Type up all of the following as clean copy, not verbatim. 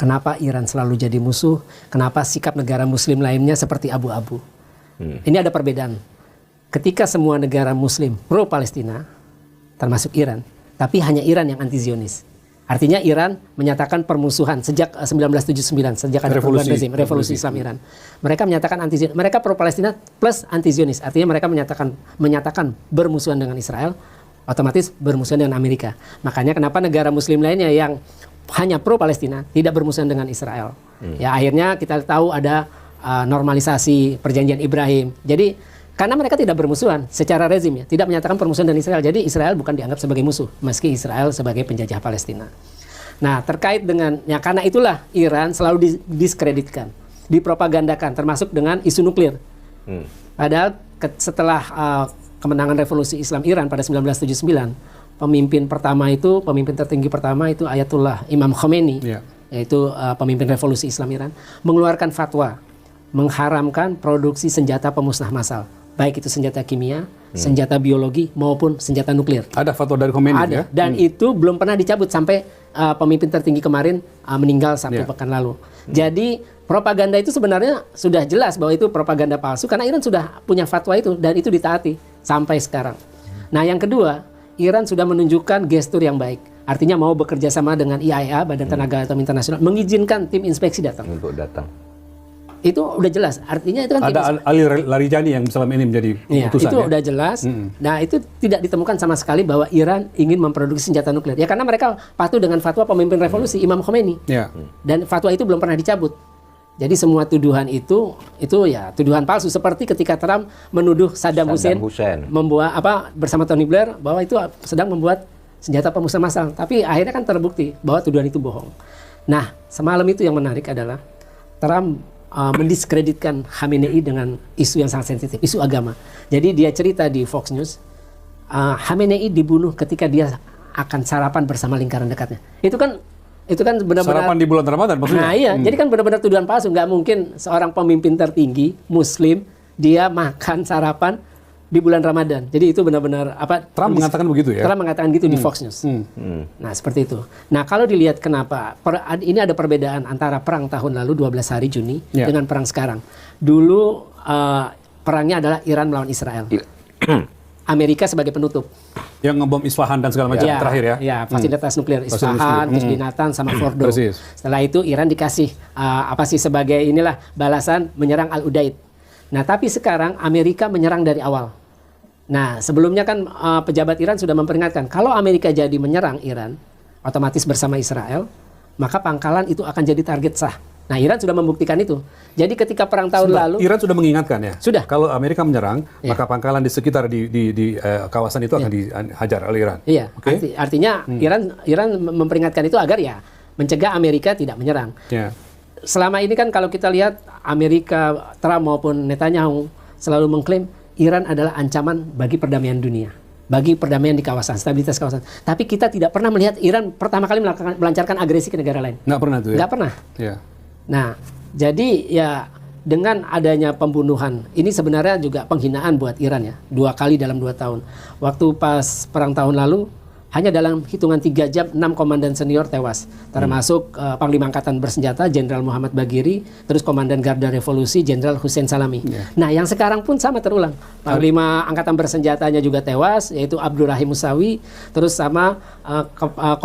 Kenapa Iran selalu jadi musuh? Kenapa sikap negara Muslim lainnya seperti abu-abu? Ini ada perbedaan. Ketika semua negara Muslim pro Palestina, termasuk Iran, tapi hanya Iran yang anti Zionis. Artinya Iran menyatakan permusuhan sejak 1979, sejak ada perubahan rezim, revolusi Islam Iran. Mereka menyatakan anti Zionis, mereka pro Palestina plus anti Zionis. Artinya mereka menyatakan bermusuhan dengan Israel, otomatis bermusuhan dengan Amerika. Makanya kenapa negara Muslim lainnya yang hanya pro Palestina tidak bermusuhan dengan Israel. Ya akhirnya kita tahu ada normalisasi perjanjian Ibrahim. Jadi karena mereka tidak bermusuhan secara rezim, ya, tidak menyatakan permusuhan dengan Israel. Jadi Israel bukan dianggap sebagai musuh, meski Israel sebagai penjajah Palestina. Nah, terkait dengan, ya karena itulah Iran selalu didiskreditkan, dipropagandakan, termasuk dengan isu nuklir. Padahal setelah kemenangan revolusi Islam Iran pada 1979, pemimpin tertinggi pertama itu Ayatullah Imam Khomeini, yaitu pemimpin revolusi Islam Iran, mengeluarkan fatwa mengharamkan produksi senjata pemusnah massal, baik itu senjata kimia, senjata biologi maupun senjata nuklir. Ada fatwa dari Khomeini, ya? Dan itu belum pernah dicabut sampai pemimpin tertinggi kemarin meninggal Sabtu pekan lalu. Jadi propaganda itu sebenarnya sudah jelas bahwa itu propaganda palsu karena Iran sudah punya fatwa itu dan itu ditaati sampai sekarang. Nah, yang kedua, Iran sudah menunjukkan gestur yang baik. Artinya mau bekerja sama dengan IAEA, Badan Tenaga Atom Internasional, mengizinkan tim inspeksi datang. Untuk datang. Itu udah jelas. Artinya itu kan ada Ali Larijani yang selama ini menjadi keputusan. Itu udah jelas. Nah, itu tidak ditemukan sama sekali bahwa Iran ingin memproduksi senjata nuklir. Ya karena mereka patuh dengan fatwa pemimpin revolusi Imam Khomeini. Dan fatwa itu belum pernah dicabut. Jadi semua tuduhan itu ya tuduhan palsu, seperti ketika Trump menuduh Saddam Hussein membuat bersama Tony Blair bahwa itu sedang membuat senjata pemusnah massal. Tapi akhirnya kan terbukti bahwa tuduhan itu bohong. Nah, semalam itu yang menarik adalah Trump mendiskreditkan Khamenei dengan isu yang sangat sensitif, isu agama. Jadi dia cerita di Fox News, Khamenei dibunuh ketika dia akan sarapan bersama lingkaran dekatnya. Itu kan benar-benar sarapan di bulan Ramadan maksudnya. Nah iya, jadi kan benar-benar tuduhan palsu. Nggak mungkin seorang pemimpin tertinggi Muslim dia makan sarapan di bulan Ramadan. Jadi itu benar-benar Trump mengatakan begitu ya? Trump mengatakan gitu di Fox News. Nah, seperti itu. Nah, kalau dilihat kenapa ini ada perbedaan antara perang tahun lalu 12 hari Juni dengan perang sekarang. Dulu perangnya adalah Iran melawan Israel. Amerika sebagai penutup. Yang ngebom Isfahan dan segala macam terakhir ya? Ya, fasilitas nuklir Isfahan, terus Binatan sama Fordo. Setelah itu Iran dikasih sebagai balasan menyerang Al-Udaid. Nah, tapi sekarang Amerika menyerang dari awal. Nah, sebelumnya kan pejabat Iran sudah memperingatkan kalau Amerika jadi menyerang Iran, otomatis bersama Israel, maka Pangkalan itu akan jadi target sah. Nah, Iran sudah membuktikan itu. Jadi ketika perang tahun lalu, Iran sudah mengingatkan ya. Sudah. Kalau Amerika menyerang, maka Pangkalan di sekitar di kawasan itu akan dihajar oleh Iran. Iya. Okay? Artinya Iran memperingatkan itu agar ya mencegah Amerika tidak menyerang. Selama ini kan kalau kita lihat Amerika, Trump maupun Netanyahu selalu mengklaim Iran adalah ancaman bagi perdamaian dunia, bagi perdamaian di kawasan, stabilitas kawasan. Tapi kita tidak pernah melihat Iran pertama kali melancarkan agresi ke negara lain. Nggak pernah tuh ya? Nggak pernah. Nah, jadi ya dengan adanya pembunuhan, ini sebenarnya juga penghinaan buat Iran ya. 2 kali dalam 2 tahun. Waktu pas perang tahun lalu, hanya dalam hitungan 3 jam 6 komandan senior tewas, termasuk Panglima Angkatan Bersenjata Jenderal Muhammad Bagheri, terus Komandan Garda Revolusi Jenderal Hussein Salami. Nah, yang sekarang pun sama terulang. Panglima Angkatan Bersenjatanya juga tewas, yaitu Abdurrahim Musawi, terus sama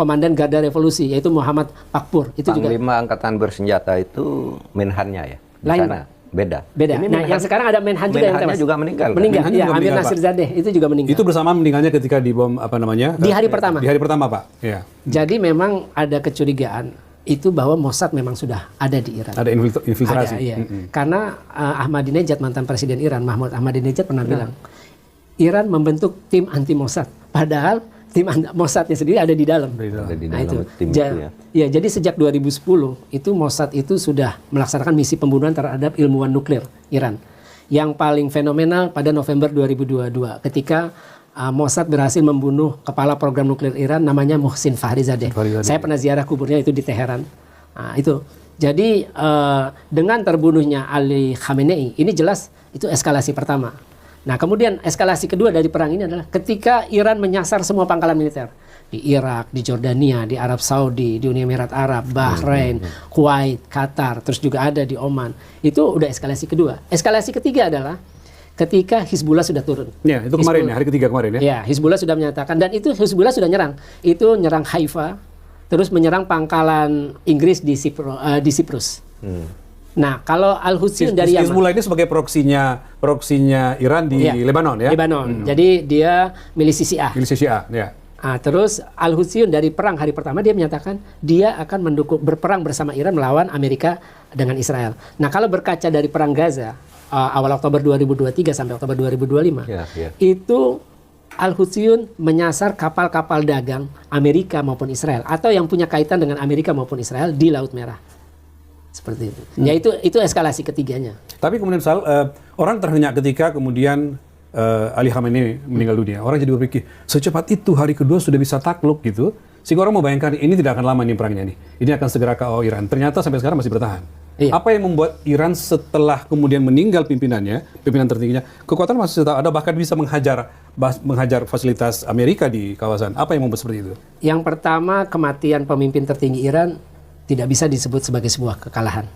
Komandan Garda Revolusi, yaitu Muhammad Pakpur. Itu Panglima Angkatan Bersenjata itu Menhannya ya? Lain, Pak. Beda. Nah, yang sekarang ada Menhan juga yang tewas. Juga meninggal. Meninggal. Ya, Amir Nasir Zadeh itu juga meninggal. Itu bersamaan meninggalnya ketika dibom Di hari pertama. Di hari pertama, Pak. Ya. Jadi memang ada kecurigaan itu bahwa Mossad memang sudah ada di Iran. Ada infiltrasi. Ada, iya. Karena Ahmadinejad, mantan presiden Iran, Mahmud Ahmadinejad pernah bilang Iran membentuk tim anti Mossad. Padahal tim Mossadnya sendiri ada di dalam. Nah, itu. Jadi sejak 2010 itu Mossad itu sudah melaksanakan misi pembunuhan terhadap ilmuwan nuklir Iran. Yang paling fenomenal pada November 2022 ketika Mossad berhasil membunuh kepala program nuklir Iran namanya Mohsin Fakhrizadeh. Saya pernah ziarah kuburnya itu di Teheran. Nah, itu. Jadi dengan terbunuhnya Ali Khamenei, ini jelas itu eskalasi pertama. Nah, kemudian eskalasi kedua dari perang ini adalah ketika Iran menyasar semua pangkalan militer. di Irak, di Jordania, di Arab Saudi, di Uni Emirat Arab, Bahrain, Kuwait, Qatar, terus juga ada di Oman. Itu udah eskalasi kedua. Eskalasi ketiga adalah ketika Hizbullah sudah turun. Ya, itu kemarin ya, hari ketiga kemarin ya. Ya, Hizbullah sudah menyatakan, dan itu Hizbullah sudah nyerang. Itu nyerang Haifa, terus menyerang pangkalan Inggris di Siprus. Nah, kalau Al-Hutsi dari Yaman. Hizbullah ini sebagai proksinya Iran di Lebanon ya. Lebanon. Jadi dia milisi Syiah. Milisi Syiah, ya. Terus Al-Hutsi dari perang hari pertama dia menyatakan dia akan berperang bersama Iran melawan Amerika dengan Israel. Nah, kalau berkaca dari perang Gaza awal Oktober 2023 sampai Oktober 2025, itu Al-Hutsiyun menyasar kapal-kapal dagang Amerika maupun Israel atau yang punya kaitan dengan Amerika maupun Israel di Laut Merah. Seperti itu. Ya itu eskalasi ketiganya. Tapi kemudian orang terhenyak ketika kemudian Ali Khamenei meninggal dunia. Orang jadi berpikir secepat itu hari kedua sudah bisa takluk gitu. Sehingga orang mau bayangkan ini tidak akan lama nih perangnya nih. Ini akan segera KO Iran. Ternyata sampai sekarang masih bertahan. Iya. Apa yang membuat Iran setelah kemudian meninggal pimpinan tertingginya, kekuatan masih tetap ada, bahkan bisa menghajar fasilitas Amerika di kawasan. Apa yang membuat seperti itu? Yang pertama, kematian pemimpin tertinggi Iran tidak bisa disebut sebagai sebuah kekalahan.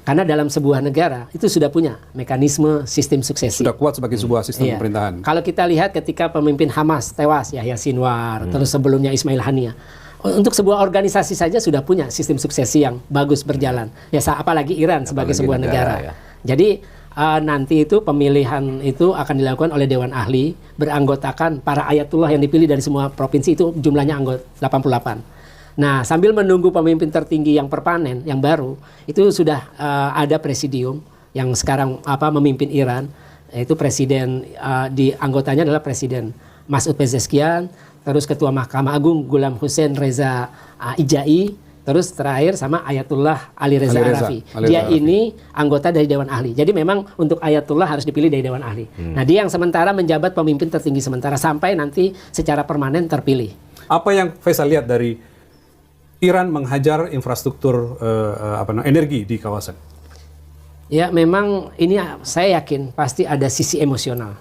Karena dalam sebuah negara itu sudah punya mekanisme sistem suksesi. Sudah kuat sebagai sebuah sistem pemerintahan. Kalau kita lihat ketika pemimpin Hamas tewas, Yahya Sinwar, terus sebelumnya Ismail Haniyeh. Untuk sebuah organisasi saja sudah punya sistem suksesi yang bagus berjalan. Ya, apalagi Iran sebagai sebuah negara. Jadi nanti itu pemilihan itu akan dilakukan oleh Dewan Ahli, beranggotakan para ayatullah yang dipilih dari semua provinsi, itu jumlahnya anggota 88. Nah, sambil menunggu pemimpin tertinggi yang permanen, yang baru, itu sudah ada presidium yang sekarang memimpin Iran. Itu presiden, di anggotanya adalah Presiden Mas'ud Pezeshkian, terus Ketua Mahkamah Agung Ghulam Hussein Reza Ijai, terus terakhir sama Ayatullah Ali Reza Arafi. Dia ini anggota dari Dewan Ahli. Jadi memang untuk Ayatullah harus dipilih dari Dewan Ahli. Nah, dia yang sementara menjabat pemimpin tertinggi sementara sampai nanti secara permanen terpilih. Apa yang Faisal lihat dari Iran menghajar infrastruktur energi di kawasan? Ya, memang ini saya yakin pasti ada sisi emosional.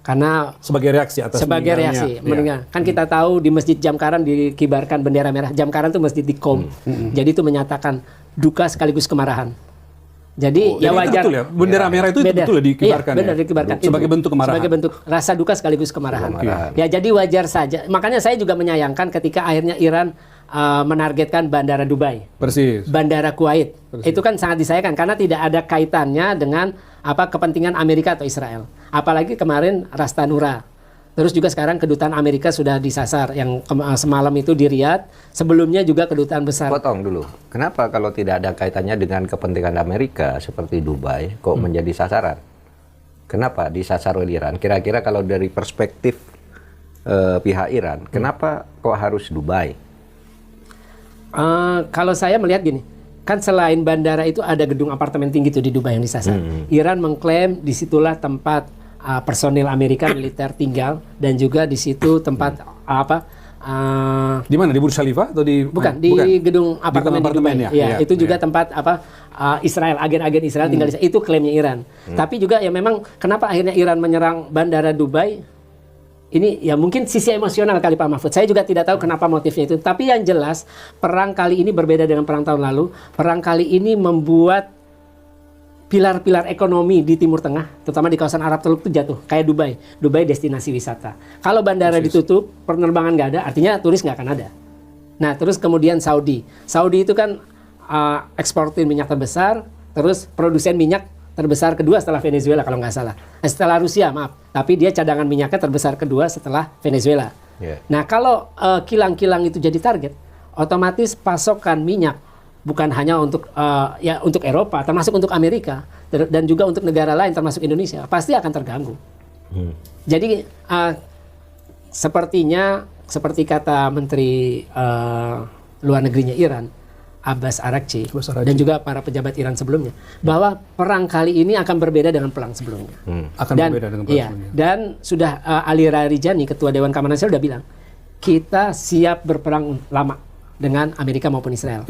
Karena sebagai reaksi atas meninggalnya. Kan kita tahu di Masjid Jamkaran dikibarkan bendera merah. Jamkaran itu masjid di Qom. Jadi itu menyatakan duka sekaligus kemarahan. Jadi ya wajar. Betul ya? Bendera merah itu betul ya dikibarkan. Iya, benar dikibarkan. Sebagai bentuk kemarahan. Sebagai bentuk rasa duka sekaligus kemarahan. Ya, jadi wajar saja. Makanya saya juga menyayangkan ketika akhirnya Iran menargetkan bandara Dubai, bandara Kuwait. Itu kan sangat disayangkan karena tidak ada kaitannya dengan kepentingan Amerika atau Israel. Apalagi kemarin Ras Tanura. Terus juga sekarang kedutaan Amerika sudah disasar yang semalam itu di Riyadh. Sebelumnya juga kedutaan besar. Potong dulu. Kenapa kalau tidak ada kaitannya dengan kepentingan Amerika seperti Dubai kok menjadi sasaran? Kenapa disasar oleh Iran? Kira-kira kalau dari perspektif pihak Iran, kenapa kok harus Dubai? Kalau saya melihat gini, kan selain bandara itu ada gedung apartemen tinggi itu di Dubai yang disasar. Iran mengklaim disitulah tempat personil Amerika militer tinggal dan juga di situ tempat di mana, di Burj Khalifa atau di di gedung apartemen di Dubai. Ya, itu juga tempat Israel, agen-agen Israel tinggal di sana. Itu klaimnya Iran. Tapi juga ya memang kenapa akhirnya Iran menyerang bandara Dubai? Ini ya mungkin sisi emosional kali Pak Mahfud. Saya juga tidak tahu kenapa motifnya itu. Tapi yang jelas perang kali ini berbeda dengan perang tahun lalu. Perang kali ini membuat pilar-pilar ekonomi di Timur Tengah, terutama di kawasan Arab Teluk itu jatuh. Kayak Dubai. Dubai destinasi wisata. Kalau bandara ditutup, penerbangan nggak ada, artinya turis nggak akan ada. Nah, terus kemudian Saudi. Saudi itu kan eksportir minyak terbesar, terus produsen minyak terbesar kedua setelah Venezuela kalau nggak salah. Setelah Rusia, maaf. Tapi dia cadangan minyaknya terbesar kedua setelah Venezuela. Nah, kalau kilang-kilang itu jadi target, otomatis pasokan minyak bukan hanya untuk untuk Eropa, termasuk untuk Amerika dan juga untuk negara lain termasuk Indonesia, pasti akan terganggu. Jadi sepertinya seperti kata Menteri Luar Negerinya Iran, Abbas Araghchi, dan juga para pejabat Iran sebelumnya, bahwa perang kali ini akan berbeda dengan perang sebelumnya. Berbeda dengan perang sebelumnya. Dan sudah Ali Larijani, Ketua Dewan Keamanan Nasional, sudah bilang, kita siap berperang lama dengan Amerika maupun Israel.